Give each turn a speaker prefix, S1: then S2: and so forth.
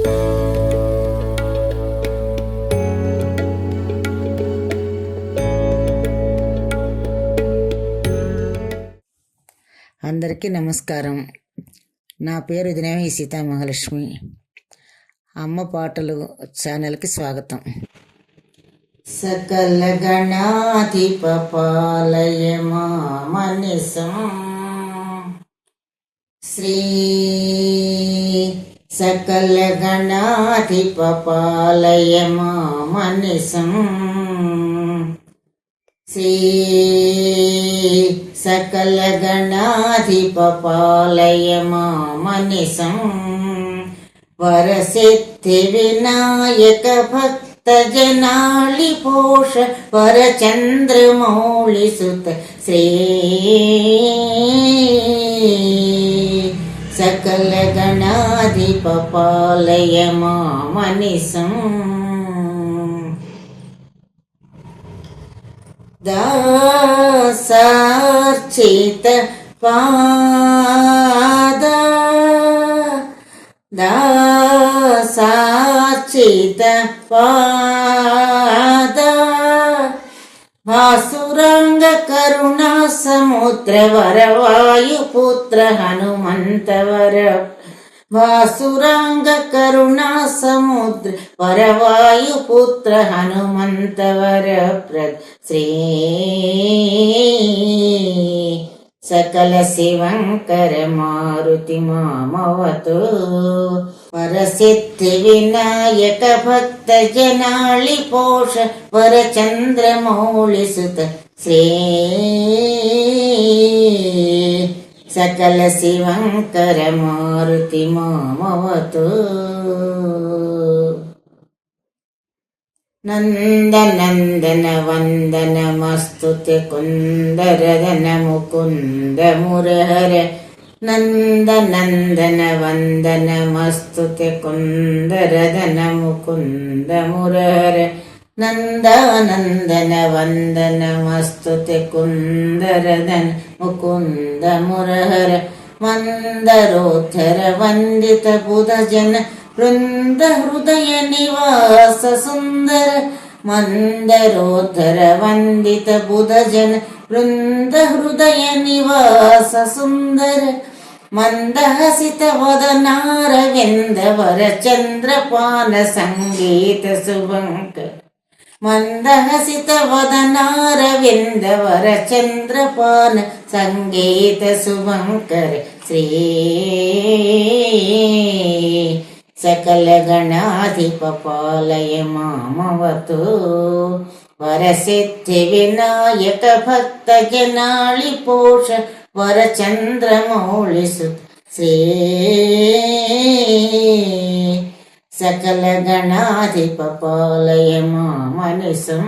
S1: అందరికీ నమస్కారం. నా పేరు దినవి సీతామహాలక్ష్మి. అమ్మ పాటలు ఛానల్కి స్వాగతం. సకల గణాధిప పాలయ మామనిసం శ్రీ సకల గణాధిప పాలయ మామనిసం శ్రీ సకల గణాధిప పాలయ మామనిసం వరసిద్ధి వినాయక భక్త జనాళి పోష వరచంద్రమౌళి సుత శ్రీ సకల గణాధిప పాలయ మామనిసం దాసార్చిత పాద దాసార్చిత పాద భాసురంగ కరుణా సముద్ర వరవాయుపుత్ర హనుమంతవర వాసురాంగ కరుణా సముద్ర వరవాయుపుత్ర హనుమంతవర ప్రద శ్రీ సకల శివంకర మారుతి మామవతు వరసిద్ధి వినాయక భక్త జనాళి పోష వరచంద్రమౌళి సుత శ్రీ సకల శివంకర మారుతి మామవతు నందనందన వందనమస్తుతే కుందరదన ముకుంద మురహర నందనందన వందనమస్తుతే కుందరదన ముకుంద మురహర నందానందన వందనమస్తుతే కుందరదన ముకుంద మురహర మందరోధర వందిత బుధ జన వృంద హృదయ నివాస సుందర మందరోధర వందిత బుధ జన వృంద హృదయ నివాస సుందర మందహసిత వదనారవింద వర చంద్రపాన సంగీత శుభంకర మందహసిత వదనారవింద వర చంద్రపాన సంగీత శుభంకర శ్రీ సకల గణాధిప పాలయ మామవతు వరసిద్ధి వినాయక భక్త జనాళి పోష వరచంద్రమౌళి సుత శ్రీ సకల గణాధిప పాలయ మామనిసం